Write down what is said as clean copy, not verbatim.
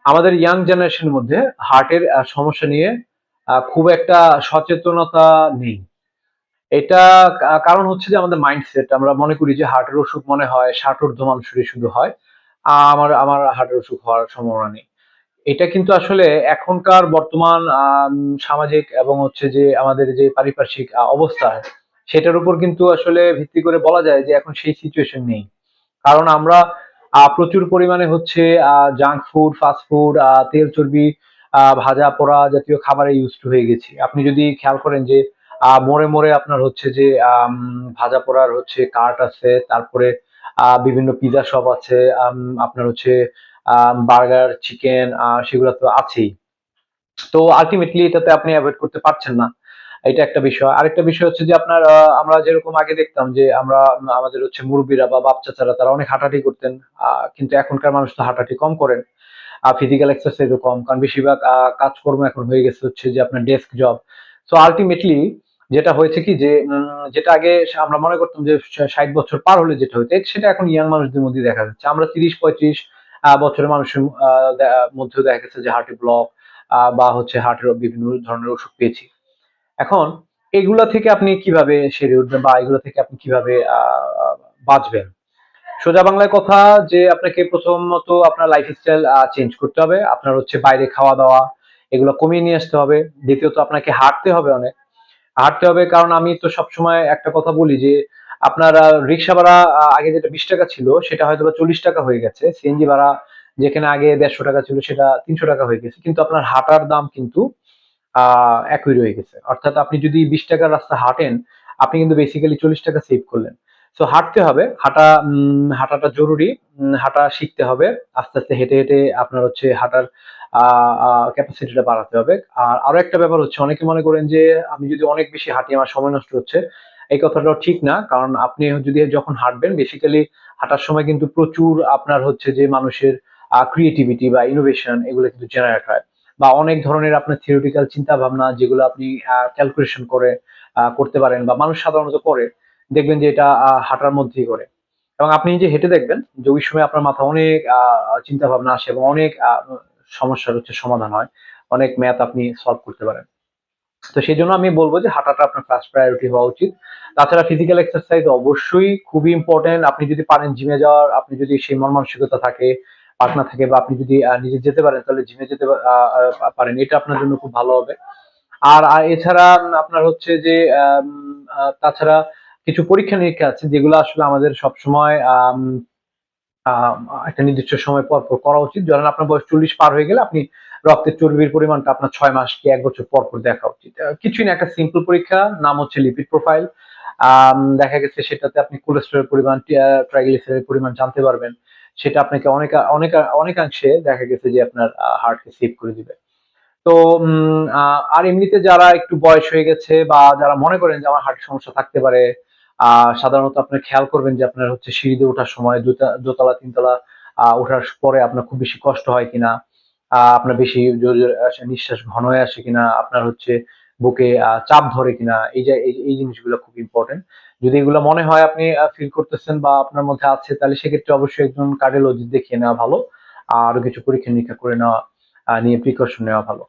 আমাদের ইয়াং জেনারেশনের মধ্যে হার্টের সমস্যা নিয়ে খুব একটা সচেতনতা নেই। এটা কারণ হচ্ছে যে আমাদের মাইন্ডসেট। আমরা মনে করি যে হার্টের অসুখ মনে হয় ৬০ ঊর্ধ্ব মানুষেরই শুধু হয়। আমার আমার হার্টের অসুখ হওয়ার সম্ভাবনা নেই। এটা কিন্তু আসলে এখনকার বর্তমান সামাজিক এবং হচ্ছে যে আমাদের যে পারিপার্শ্বিক অবস্থা, সেটার উপর কিন্তু আসলে ভিত্তি করে বলা যায় যে এখন সেই সিচুয়েশন নেই। কারণ আমরা প্রচুর পরিমাণে হচ্ছে জাঙ্ক ফুড, ফাস্ট ফুড, তেল চর্বি, ভাজা পোড়া জাতীয় খাবারে ইউজড হয়ে গেছি। আপনি যদি খেয়াল করেন যে মোড়ে মোড়ে আপনার হচ্ছে যে ভাজা পোড়ার হচ্ছে কার্ট আছে, তারপরে বিভিন্ন পিজা শপ আছে, আপনার হচ্ছে বার্গার, চিকেন, সেগুলো তো আছেই। তো আলটিমেটলি এটাতে আপনি অ্যাভয়েড করতে পারছেন না। এটা একটা বিষয়। আরেকটা বিষয় হচ্ছে যে আপনার আমরা যেরকম আগে দেখতাম যে আমরা আমাদের হচ্ছে মুরব্বিরা বা বাপ চাচারা তারা অনেক হাঁটাহাঁটি করতেন। কিন্তু এখনকার মানুষ তো হাঁটাহাঁটি কম করেন। ফিজিক্যাল এক্সারসাইজও কম। কারণ বেশিরভাগ কাজকর্ম এখন হয়ে গেছে হচ্ছে যে আপনার ডেস্ক জব। সো আল্টিমেটলি যেটা হয়েছে কি যে যেটা আগে আমরা মনে করতাম যে ৬০ বছর পার হলে যেটা হতো সেটা এখন ইয়াং মানুষদের মধ্যেই দেখা যাচ্ছে। আমরা ৩০-৩৫ বছরের মানুষের মধ্যেও দেখা গেছে যে হার্টে ব্লক বা হচ্ছে হার্টের বিভিন্ন ধরনের অসুখ পেয়েছি। এখন এগুলা থেকে আপনি কিভাবে সেরে উঠবেন বা এগুলো থেকে আপনি কিভাবে বাঁচবেন? সোজা বাংলায় কথা যে আপনাকে প্রথমত আপনার লাইফস্টাইল চেঞ্জ করতে হবে। আপনার হচ্ছে বাইরে খাওয়া-দাওয়া এগুলো কমিয়ে নিয়ে আসতে হবে। দ্বিতীয়ত আপনাকে হাঁটতে হবে অনেক। হাঁটতে হবে কারণ আমি তো সবসময় একটা কথা বলি যে আপনার রিক্সা ভাড়া আগে যেটা ৳২০ ছিল সেটা হয়তোবা ৳৪০ হয়ে গেছে। সিএনজি ভাড়া যেখানে আগে ৳১৫০ ছিল সেটা ৳৩০০ হয়ে গেছে। কিন্তু আপনার হাঁটার দাম কিন্তু একই রয়ে গেছে। অর্থাৎ আপনি যদি ৳২০ র রাস্তা হাঁটেন, আপনি কিন্তু বেসিক্যালি ৳৪০ সেভ করলেন। সো হাঁটতে হবে। হাঁটাটা জরুরি। হাঁটা শিখতে হবে। আস্তে, আস্তে হেঁটে, হেঁটে আপনার হচ্ছে হাঁটার আ আ ক্যাপাসিটিটা বাড়াতে হবে। আর আরো একটা ব্যাপার হচ্ছে অনেকে মনে করেন যে আমি যদি অনেক বেশি হাঁটি আমার সময় নষ্ট হচ্ছে। এই কথাটাও ঠিক না। কারণ আপনি যদি যখন হাঁটবেন বেসিক্যালি হাঁটার সময় কিন্তু প্রচুর আপনার হচ্ছে যে মানুষের ক্রিয়েটিভিটি বা ইনোভেশন এগুলো কিন্তু জেনারেট হয়। বা অনেক ধরনের আপনার থিওরিটিক্যাল চিন্তা ভাবনা যেগুলো আপনি ক্যালকুলেশন করে করতে পারেন বা মানুষ সাধারণত করে দেখবেন যে এটা হাঁটার মধ্যেই করে এবং আপনি নিজে হেঁটে দেখবেন যে ওই সময় আপনার মাথায় অনেক চিন্তা ভাবনা আসে এবং অনেক সমস্যার হচ্ছে সমাধান হয়, অনেক ম্যাথ আপনি সলভ করতে পারেন। তো সেই জন্য আমি বলবো যে হাঁটাটা আপনার ফার্স্ট প্রায়োরিটি হওয়া উচিত। তাছাড়া ফিজিক্যাল এক্সারসাইজ অবশ্যই খুবই ইম্পর্টেন্ট। আপনি যদি পারেন জিমে যাওয়ার, আপনি যদি সেই মন মানসিকতা থাকে, পার্টনার থাকে বা আপনি যদি নিজে যেতে পারেন তাহলে জিমে যেতে পারেন। এটা আপনার জন্য খুব ভালো হবে। আর এছাড়া আপনার হচ্ছে যে তাছাড়া কিছু পরীক্ষা-নিরীক্ষা আছে যেগুলো আসলে আমাদের সবসময় একটা নির্দিষ্ট সময় পর, পর করা উচিত। ধরেন আপনার বয়স ৪০ পার হয়ে গেলে আপনি রক্তের চর্বির পরিমাণটা আপনার ৬ মাস কি ১ বছর পর, পর দেখা উচিত। কিছুই না একটা সিম্পল পরীক্ষা, নাম হচ্ছে লিপিড প্রোফাইল। দেখা গেছে সেটাতে আপনি কোলেস্টেরলের পরিমাণ, ট্রাইগ্লিসারাইডের পরিমাণ জানতে পারবেন। সেটা আপনাকে অনেকাংশে দেখা গেছে যে আপনার হার্টকে সেভ করে দিবে। তো আর এমনিতে যারা একটু বয়স হয়ে গেছে বা যারা মনে করেন যে আমার হার্টের সমস্যা থাকতে পারে, সাধারণত আপনার খেয়াল করবেন যে আপনার হচ্ছে সিঁড়িতে ওঠার সময় দোতলা ৩ তলা ওঠার পরে আপনার খুব বেশি কষ্ট হয় কিনা, আপনার বেশি জোরে, জোরে নিঃশ্বাস ঘন হয়ে আসে কিনা, আপনার হচ্ছে বুকে চাপ ধরে কিনা, এই জিনিসগুলো খুব ইম্পর্টেন্ট। যদি এগুলো মনে হয় আপনি ফিল করতেছেন বা আপনার মধ্যে আছে তাহলে সেক্ষেত্রে অবশ্যই একজন কার্ডিওলজিস্ট দেখিয়ে নেওয়া ভালো। আরো কিছু পরীক্ষা-নিরীক্ষা করে নেওয়া নিয়ে প্রিকশন নেওয়া ভালো।